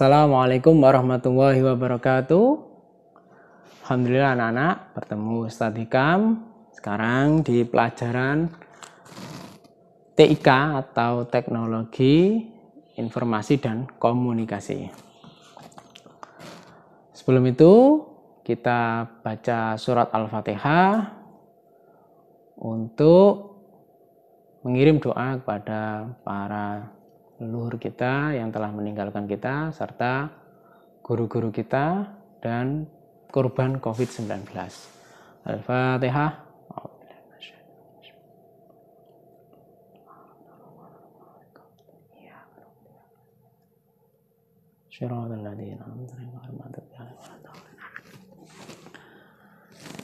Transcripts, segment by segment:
Assalamualaikum warahmatullahi wabarakatuh. Alhamdulillah anak-anak, bertemu Ustadz Hikam sekarang di pelajaran TIK atau Teknologi Informasi dan Komunikasi. Sebelum itu kita baca surat Al-Fatihah untuk mengirim doa kepada para leluhur kita yang telah meninggalkan kita serta guru-guru kita dan korban COVID-19. Al-Fatihah.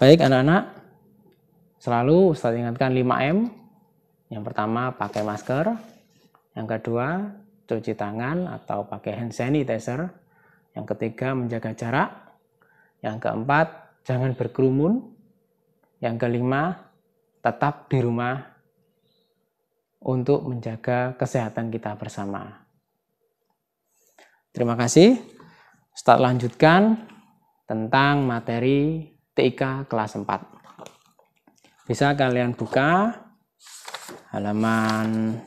Baik anak-anak, selalu Ustaz ingatkan 5M. Yang pertama pakai masker, yang kedua cuci tangan atau pakai hand sanitizer, yang ketiga menjaga jarak, yang keempat jangan berkerumun, yang kelima tetap di rumah untuk menjaga kesehatan kita bersama. Terima kasih. Ustaz lanjutkan tentang materi TIK kelas 4. Bisa kalian buka halaman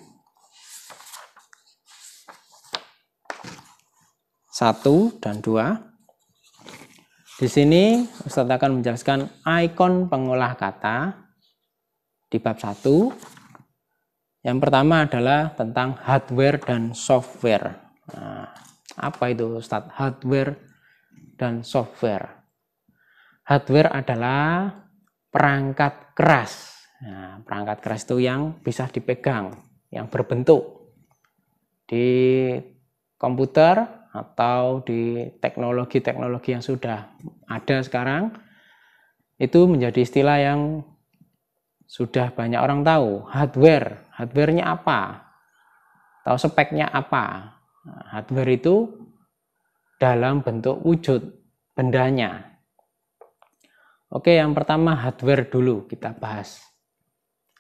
1 dan 2. Di sini Ustaz akan menjelaskan ikon pengolah kata di bab 1. Yang pertama adalah tentang hardware dan software. Nah, apa itu Ustaz? Hardware dan software. Hardware adalah perangkat keras. Nah, perangkat keras itu yang bisa dipegang, yang berbentuk di komputer atau di teknologi-teknologi yang sudah ada sekarang. Itu menjadi istilah yang sudah banyak orang tahu. Hardware-nya apa? Atau speknya apa? Nah, hardware itu dalam bentuk wujud bendanya. Oke, yang pertama hardware dulu kita bahas.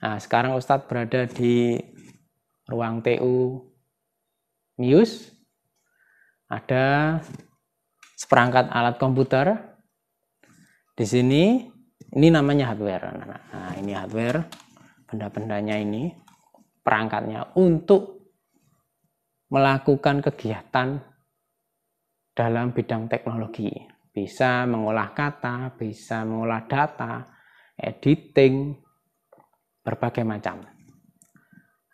Nah, sekarang Ustadz berada di ruang TU MIUS. Ada seperangkat alat komputer. Di sini, ini namanya hardware. Nah, ini hardware, benda-bendanya ini, perangkatnya untuk melakukan kegiatan dalam bidang teknologi. Bisa mengolah kata, bisa mengolah data, editing, berbagai macam.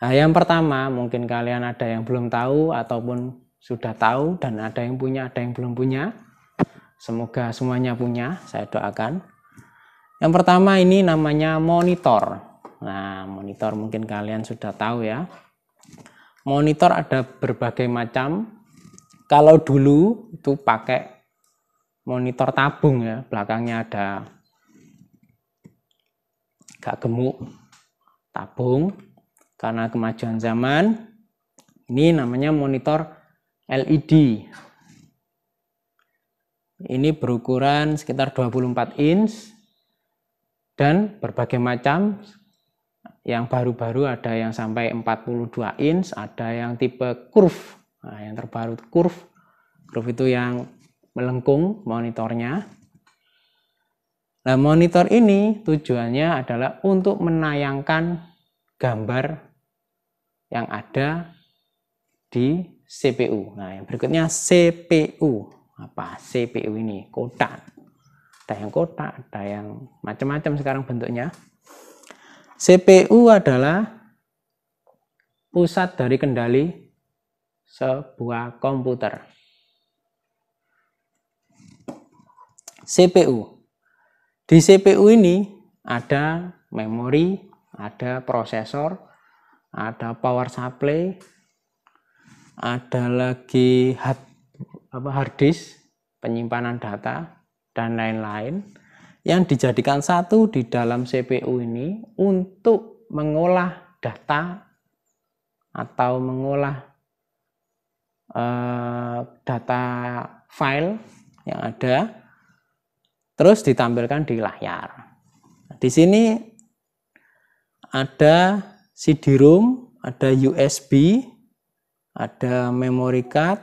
Nah, yang pertama, mungkin kalian ada yang belum tahu ataupun sudah tahu, dan ada yang punya, ada yang belum punya. Semoga semuanya punya, saya doakan. Yang pertama ini namanya monitor. Nah, monitor mungkin kalian sudah tahu ya. Monitor ada berbagai macam. Kalau dulu itu pakai monitor tabung ya, belakangnya ada gak gemuk, tabung. Karena kemajuan zaman, ini namanya monitor LED. Ini berukuran sekitar 24 inch dan berbagai macam. Yang baru-baru ada yang sampai 42 inch, ada yang tipe curve. Nah, yang terbaru curve. Curve itu yang melengkung monitornya. Nah, monitor ini tujuannya adalah untuk menayangkan gambar yang ada di CPU. Nah, yang berikutnya CPU. Apa CPU ini? Kotak. Ada yang kotak, ada yang macam-macam sekarang bentuknya. CPU adalah pusat dari kendali sebuah komputer. CPU. Di CPU ini ada memori, ada prosesor, ada power supply, ada lagi hard disk, penyimpanan data, dan lain-lain yang dijadikan satu di dalam CPU ini untuk mengolah data atau mengolah data file yang ada, terus ditampilkan di layar. Di sini ada CD-ROM, ada USB, ada memory card,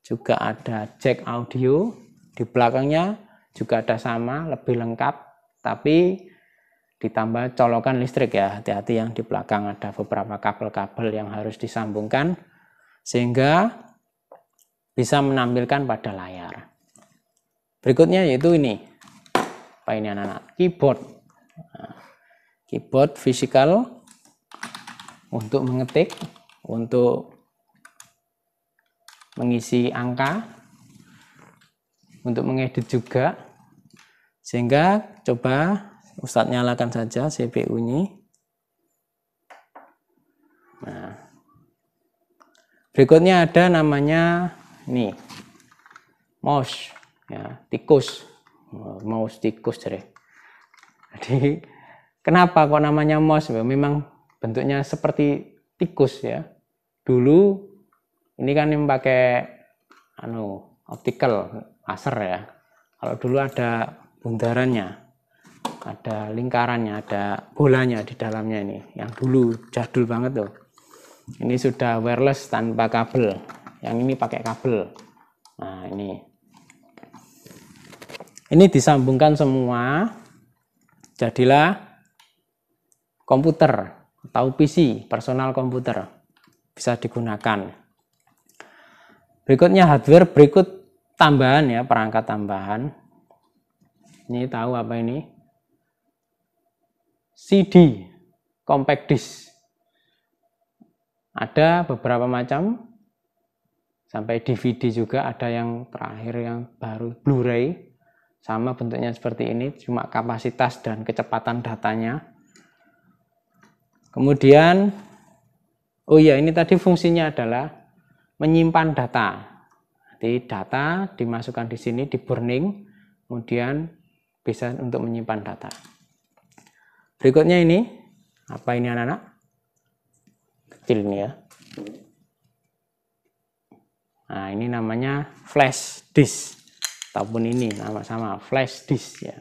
juga ada jack audio, di belakangnya juga ada sama, lebih lengkap, tapi ditambah colokan listrik ya. Hati-hati yang di belakang ada beberapa kabel-kabel yang harus disambungkan sehingga bisa menampilkan pada layar. Berikutnya yaitu ini. Apa ini anak-anak? Keyboard. Nah, keyboard fisikal untuk mengetik, untuk mengisi angka, untuk mengedit juga. Sehingga coba Ustadz nyalakan saja CPU ini. Nah, berikutnya ada namanya ini mouse ya, tikus. Mouse tikus jadi kenapa kok namanya mouse? Memang bentuknya seperti tikus ya. Dulu ini kan yang pakai optical laser ya. Kalau dulu ada bundarannya, ada lingkarannya, ada bolanya di dalamnya ini. Yang dulu jadul banget tuh. Ini sudah wireless tanpa kabel. Yang ini pakai kabel. Nah, ini disambungkan semua. Jadilah komputer atau PC, personal komputer. Bisa digunakan. Berikutnya hardware, berikut tambahan ya, perangkat tambahan. Ini tahu apa ini? CD, compact disc. Ada beberapa macam, sampai DVD juga ada yang terakhir yang baru Blu-ray. Sama bentuknya seperti ini, cuma kapasitas dan kecepatan datanya. Kemudian, oh iya ini tadi fungsinya adalah menyimpan data. Jadi data dimasukkan di sini, di burning, kemudian bisa untuk menyimpan data. Berikutnya ini, apa ini anak-anak? Kecil ini ya. Nah ini namanya flash disk, ataupun ini nama sama flash disk ya.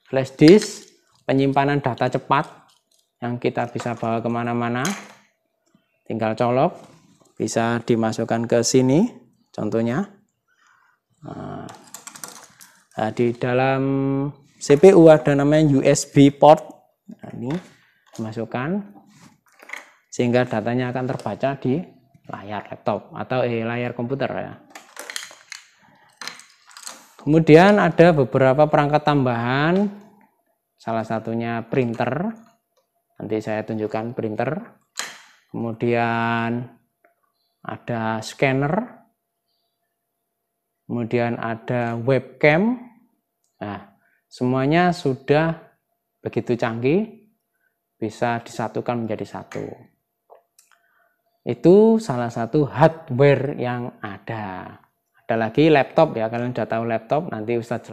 Flash disk penyimpanan data cepat yang kita bisa bawa kemana-mana. Tinggal colok. Bisa dimasukkan ke sini, contohnya. Nah, di dalam CPU ada namanya USB port. Nah, ini dimasukkan, sehingga datanya akan terbaca di layar laptop atau layar komputer ya. Kemudian ada beberapa perangkat tambahan, salah satunya printer. Nanti saya tunjukkan printer. Kemudian ada scanner, kemudian ada webcam. Nah, semuanya sudah begitu canggih, bisa disatukan menjadi satu. Itu salah satu hardware yang ada. Ada lagi laptop ya, kalian sudah tahu laptop, nanti Ustadz